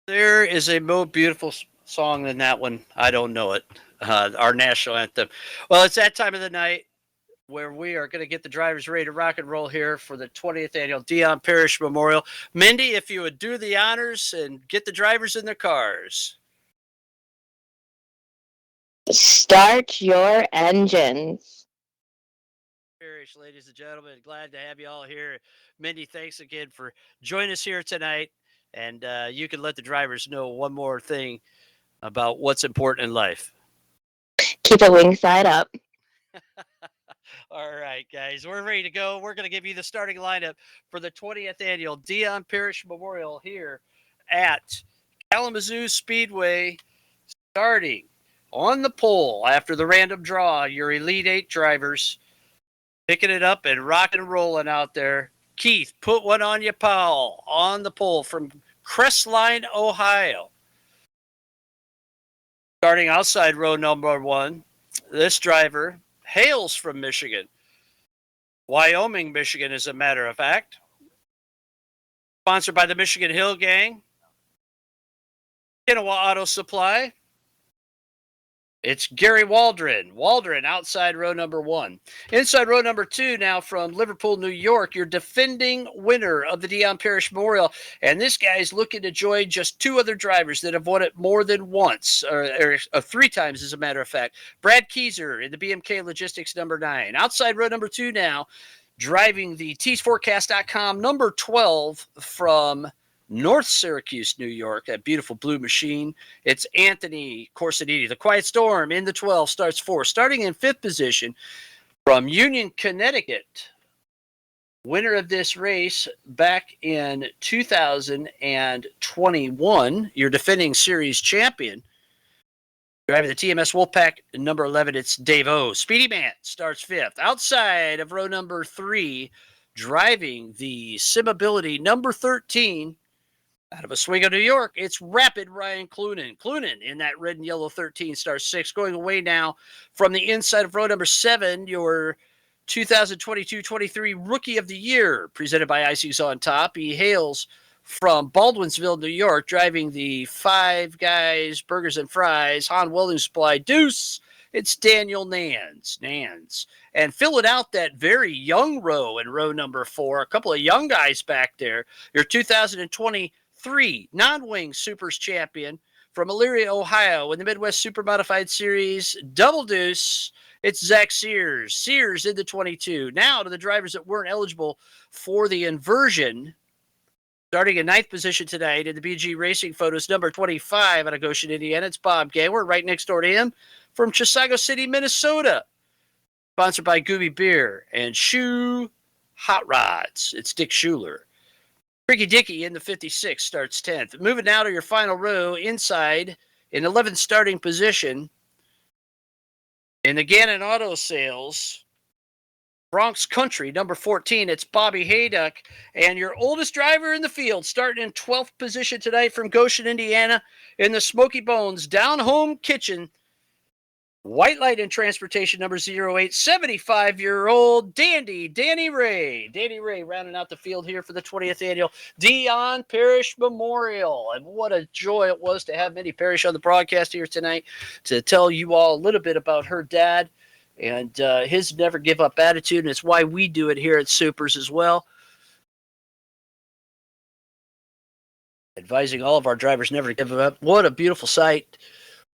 There is a more beautiful song than that one. I don't know it. Our national anthem. Well, it's that time of the night where we are going to get the drivers ready to rock and roll here for the 20th Annual Dion Parish Memorial. Mindy, if you would do the honors and get the drivers in their cars. Start your engines. Parish, ladies and gentlemen, glad to have you all here. Mindy, thanks again for joining us here tonight. And you can let the drivers know one more thing about what's important in life. Keep it wing side up. All right, guys, we're ready to go. We're going to give you the starting lineup for the 20th Annual Dion Parish Memorial here at Kalamazoo Speedway, starting on the pole after the random draw. Your Elite Eight drivers picking it up and rocking and rolling out there. Keith, put one on you, Powell, on the pole from Crestline, Ohio. Starting outside row number one, this driver hails from Michigan. Wyoming, Michigan, as a matter of fact. Sponsored by the Michigan Hill Gang. Kinawa Auto Supply. It's Gary Waldron. Waldron outside row number one. Inside row number two now from Liverpool, New York, your defending winner of the Dion Parish Memorial. And this guy's looking to join just two other drivers that have won it more than once, or three times, as a matter of fact. Brad Keyser in the BMK Logistics number 9. Outside row number two now, driving the teesforecast.com number 12 from North Syracuse, New York, that beautiful blue machine. It's Anthony Corsadini. The Quiet Storm in the 12 starts 4. Starting in 5th position from Union, Connecticut. Winner of this race back in 2021. Your defending series champion. Driving the TMS Wolfpack number 11, it's Dave O. Speedy Man starts 5th. Outside of row number 3, driving the Simability number 13, out of Oswego, New York, it's Rapid Ryan Clunan. Clunan in that red and yellow 13 star 6. Going away now from the inside of row number 7, your 2022-23 Rookie of the Year, presented by Icings on Top. He hails from Baldwinsville, New York, driving the Five Guys Burgers and Fries Han Welding Supply Deuce. It's Daniel Nans. And filling out that very young row in row number 4, a couple of young guys back there, your 2023 non-wing SUPRS champion from Elyria, Ohio, in the Midwest Supermodified Series, Double Deuce. It's Zach Sears. Sears in the 22. Now to the drivers that weren't eligible for the inversion. Starting in 9th position tonight in the BG Racing Photos, number 25 out of Goshen, Indiana. It's Bob Gayward right next door to him from Chisago City, Minnesota. Sponsored by Gooby Beer and Shoe Hot Rods. It's Dick Schuler. Ricky Dickey in the 56 starts 10th. Moving now to your final row inside in 11th starting position in the Gannon Auto Sales. Bronx Country, number 14, it's Bobby Hayduck. And your oldest driver in the field, starting in 12th position tonight from Goshen, Indiana, in the Smoky Bones Down Home Kitchen. White Light and Transportation, number 08, 75-year-old Danny Ray. Danny Ray rounding out the field here for the 20th Annual Dion Parish Memorial. And what a joy it was to have Mindy Parish on the broadcast here tonight to tell you all a little bit about her dad and his never give up attitude, and it's why we do it here at SUPRS as well. Advising all of our drivers never to give up. What a beautiful sight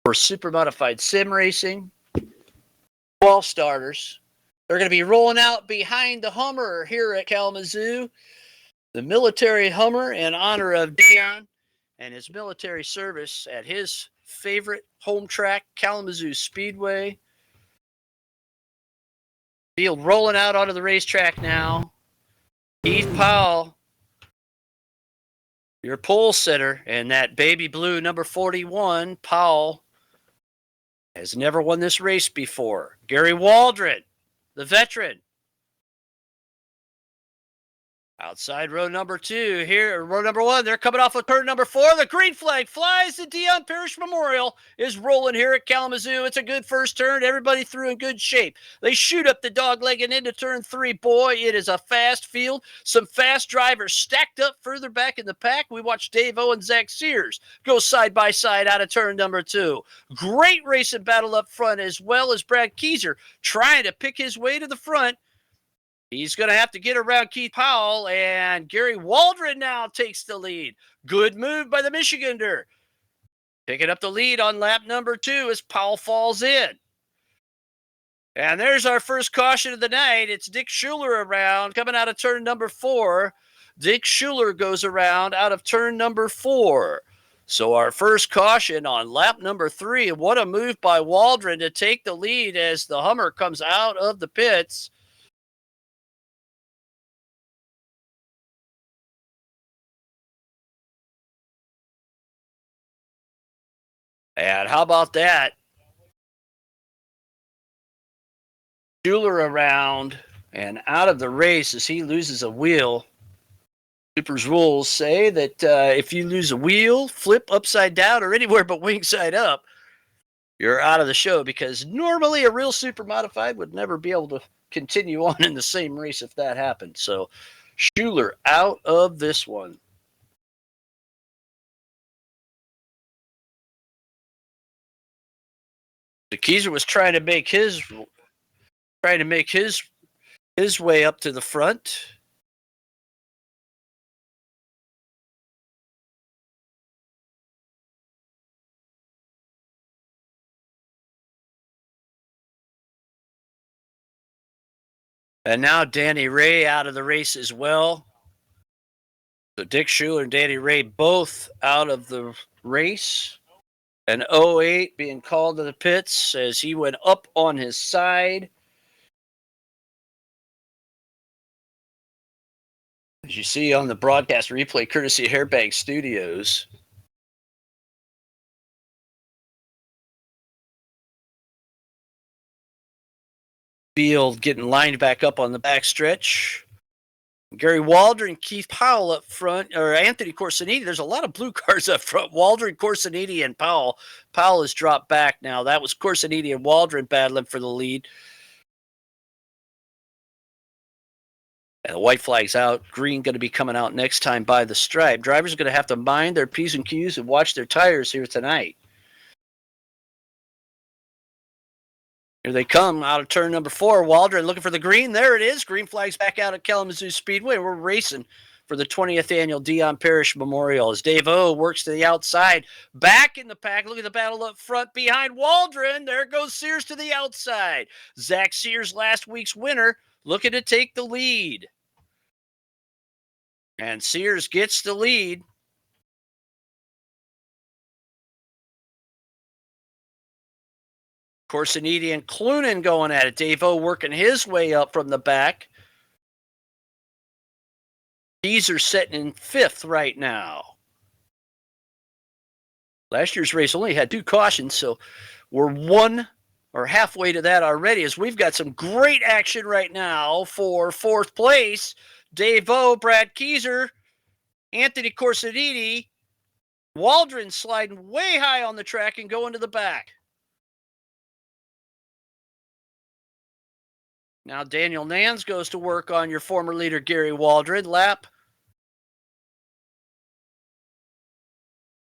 for Supermodified sim racing. 12 starters. They're going to be rolling out behind the Hummer here at Kalamazoo. The military Hummer in honor of Dion and his military service at his favorite home track, Kalamazoo Speedway. Field rolling out onto the racetrack now. Keith Powell, your pole sitter, and that baby blue number 41, Powell, has never won this race before. Gary Waldron, the veteran. Outside row number 2 here, row number 1, they're coming off of turn number 4. The green flag flies. The Dion Parish Memorial is rolling here at Kalamazoo. It's a good first turn. Everybody through in good shape. They shoot up the dog leg and into turn 3. Boy, it is a fast field. Some fast drivers stacked up further back in the pack. We watched Dave O and Zach Sears go side by side out of turn number 2. Great racing battle up front, as well as Brad Keyser trying to pick his way to the front. He's going to have to get around Keith Powell, and Gary Waldron now takes the lead. Good move by the Michigander. Picking up the lead on lap number 2 as Powell falls in. And there's our first caution of the night. It's Dick Schuler around, coming out of turn number 4. Dick Schuler goes around out of turn number 4. So our first caution on lap number 3. What a move by Waldron to take the lead as the Hummer comes out of the pits. And how about that? Schuler around and out of the race as he loses a wheel. SUPRS rules say that if you lose a wheel, flip upside down, or anywhere but wing side up, you're out of the show, because normally a real Supermodified would never be able to continue on in the same race if that happened. So Schuler out of this one. The Keyser was trying to make his way up to the front. And now Danny Ray out of the race as well. So Dick Schuler and Danny Ray both out of the race. And 08 being called to the pits as he went up on his side. As you see on the broadcast replay, courtesy of Hairbag Studios. Field getting lined back up on the backstretch. Gary Waldron, Keith Powell up front, or Anthony Corsiniti. There's a lot of blue cars up front. Waldron, Corsiniti, and Powell. Powell has dropped back now. That was Corsiniti and Waldron battling for the lead. And the white flag's out. Green going to be coming out next time by the stripe. Drivers are going to have to mind their P's and Q's and watch their tires here tonight. Here they come out of turn number 4. Waldron looking for the green. There it is. Green flag's back out at Kalamazoo Speedway. We're racing for the 20th Annual Dion Parish Memorial as Dave O works to the outside. Back in the pack. Look at the battle up front behind Waldron. There goes Sears to the outside. Zach Sears, last week's winner, looking to take the lead. And Sears gets the lead. Corsiniti and Clunan going at it. Dave O working his way up from the back. These are sitting in 5th right now. Last year's race only had 2 cautions, so we're halfway to that already, as we've got some great action right now for 4th place. Dave O, Brad Keyser, Anthony Corsiniti, Waldron sliding way high on the track and going to the back. Now Daniel Nans goes to work on your former leader, Gary Waldron. Lap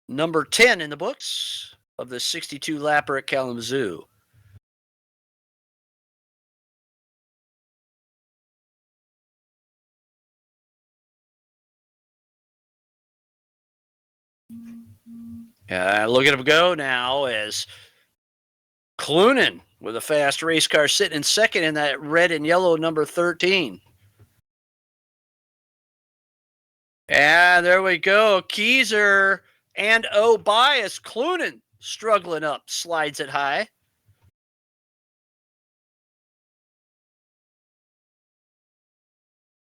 number 10 in the books of the 62 lapper at Kalamazoo. Look at him go now as Clunan with a fast race car sitting in 2nd in that red and yellow number 13. And there we go. Keyser and Bias. Clunan struggling up, slides it high.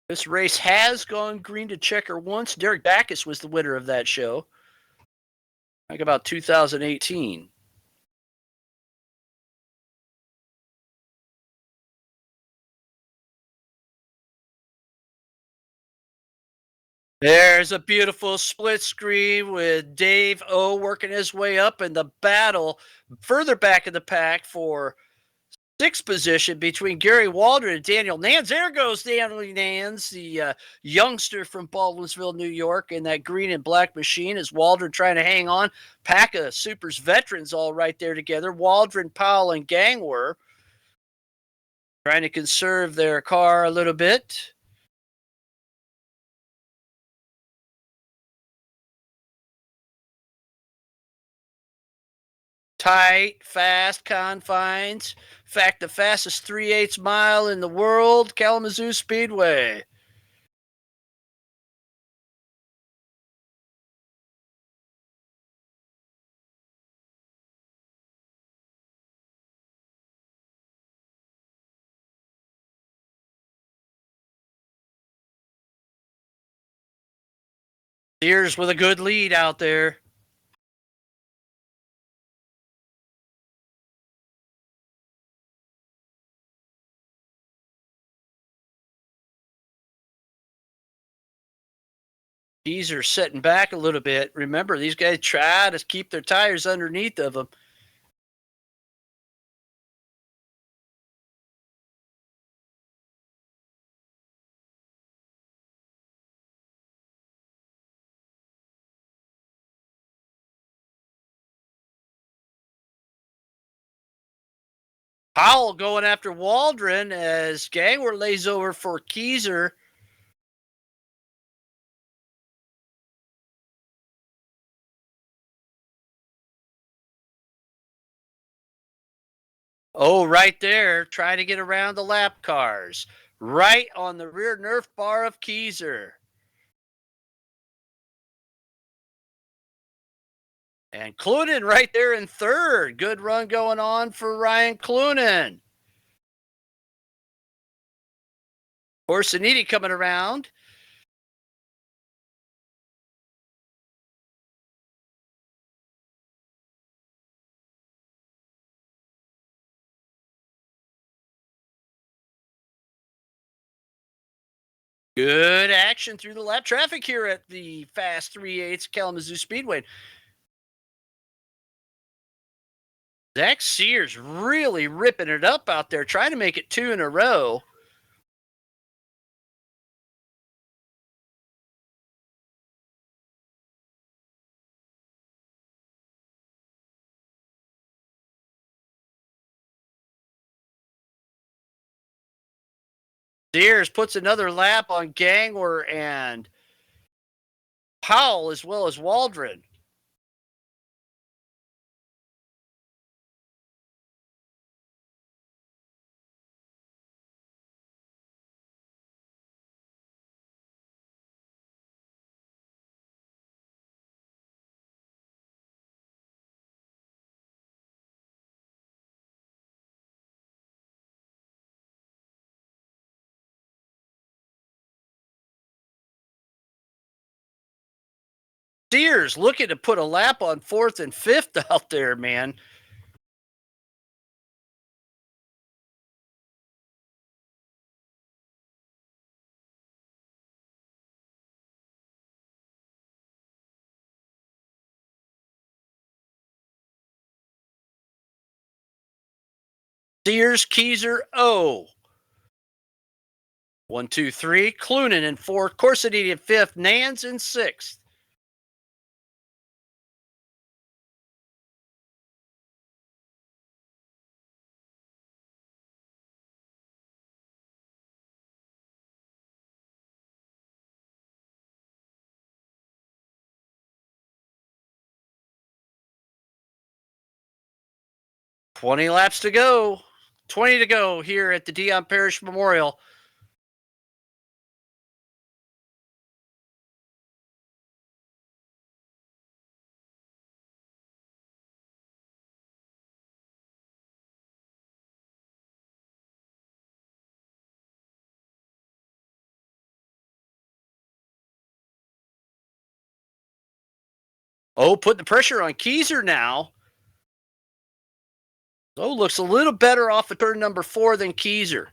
This race has gone green to checker once. Derek Backus was the winner of that show. Like about 2018. There's a beautiful split screen with Dave O working his way up in the battle further back in the pack for sixth position between Gary Waldron and Daniel Nans. There goes Daniel Nans, the youngster from Baldwinsville, New York, in that green and black machine as Waldron trying to hang on. Pack of SUPRS veterans all right there together. Waldron, Powell, and Gangwer trying to conserve their car a little bit. Tight, fast confines. In fact, the fastest 3/8 mile in the world, Kalamazoo Speedway. Sears with a good lead out there. These are setting back a little bit. Remember, these guys try to keep their tires underneath of them. Powell going after Waldron as Gangwer lays over for Keyser. Oh, right there, trying to get around the lap cars. Right on the rear Nerf bar of Keyser. And Clunan right there in third. Good run going on for Ryan Clunan. Orsaniti coming around. Good action through the lap traffic here at the Fast 3/8 Kalamazoo Speedway. Zach Sears really ripping it up out there, trying to make it two in a row. Sears puts another lap on Gangwer and Powell as well as Waldron. Sears looking to put a lap on fourth and fifth out there, man. Sears, Keyser, O. 1, 2, 3. Clunan in fourth. Corsadini in fifth. Nans in sixth. Twenty laps to go. 20 to go here at the Dion Parish Memorial. Oh, putting the pressure on Keyser now. Oh, looks a little better off of turn number 4 than Keyser.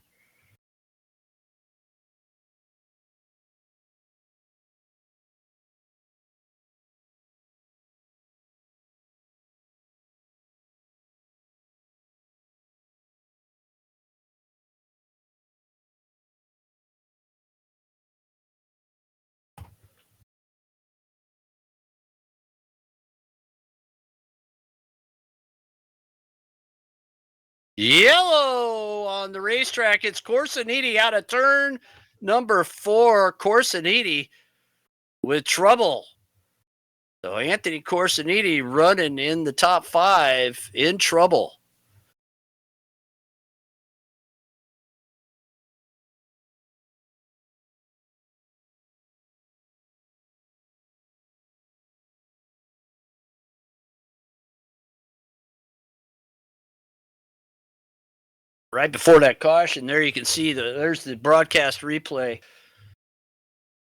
Yellow on the racetrack. It's Corsiniti out of turn number 4. Corsiniti with trouble. So Anthony Corsiniti running in the top 5 in trouble. Right before that caution, there you can see there's the broadcast replay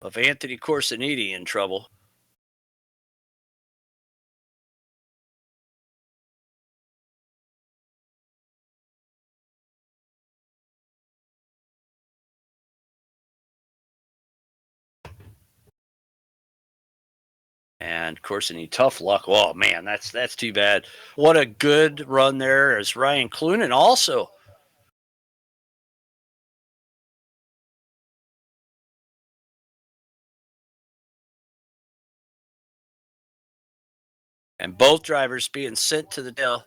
of Anthony Corsiniti in trouble. And Corsiniti, tough luck. Oh man, that's too bad. What a good run there as Ryan Clunan also. And both drivers being sent to the tail.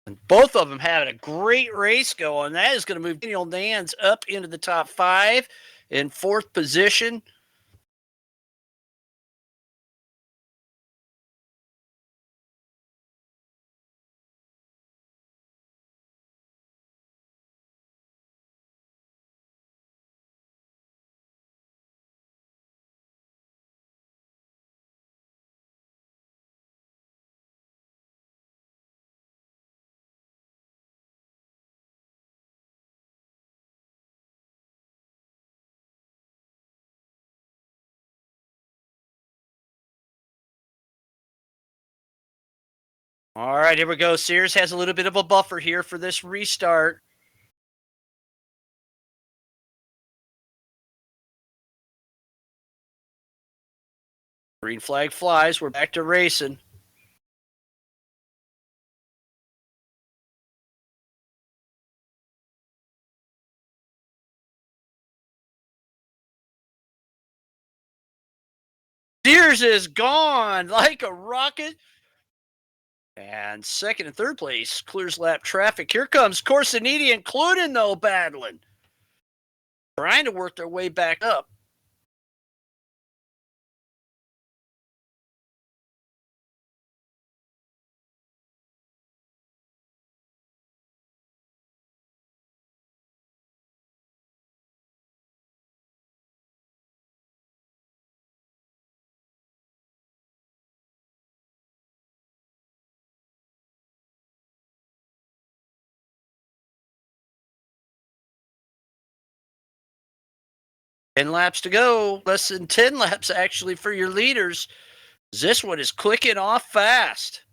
And both of them having a great race going. That is going to move Daniel Nans up into the top 5 in 4th position. All right, here we go. Sears has a little bit of a buffer here for this restart. Green flag flies. We're back to racing. Sears is gone like a rocket. And 2nd and 3rd place clears lap traffic. Here comes Corsiniti and Clunan, though, battling. Trying to work their way back up. Ten laps to go. Less than 10 laps, actually, for your leaders. This one is clicking off fast.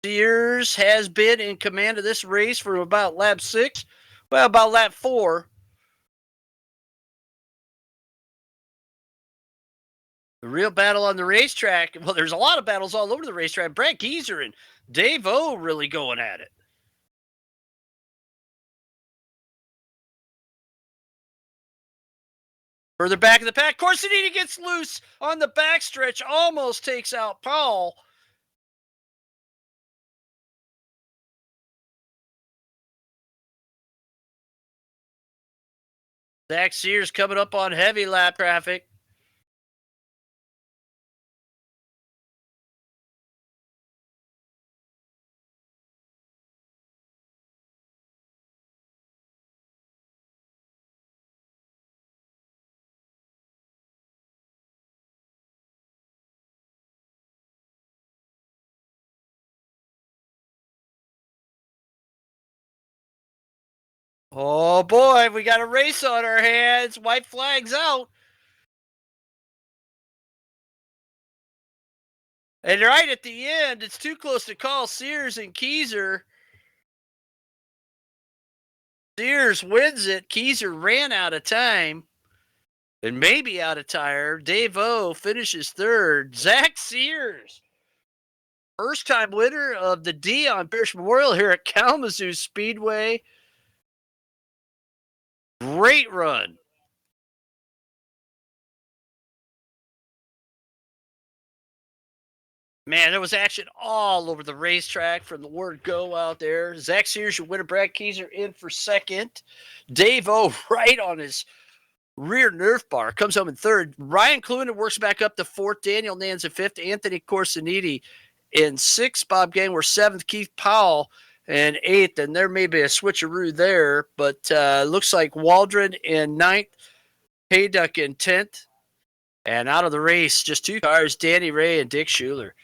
Sears has been in command of this race from about lap 6. Well, about lap 4. The real battle on the racetrack. Well, there's a lot of battles all over the racetrack. Brett Gieser and Dave O really going at it. Further back in the pack, Corsiniti gets loose on the backstretch, almost takes out Paul. Zach Sears coming up on heavy lap traffic. Oh boy, we got a race on our hands. White flags out. And right at the end, it's too close to call. Sears and Keyser. Sears wins it. Keyser ran out of time and maybe out of tire. Dave O finishes 3rd. Zach Sears, first time winner of the Dion Parish Memorial here at Kalamazoo Speedway. Great run. Man, there was action all over the racetrack from the word go out there. Zach Sears, your winner. Brad Keyser in for second. Dave O right on his rear nerf bar. Comes home in third. Ryan Clunan works back up to fourth. Daniel Nans in fifth. Anthony Corsiniti in sixth. Bob Gangwer seventh. Keith Powell in eighth. And there may be a switcheroo there, but looks like Waldron in ninth. Hayduck in 10th. And out of the race, just two cars, Danny Ray and Dick Schuler.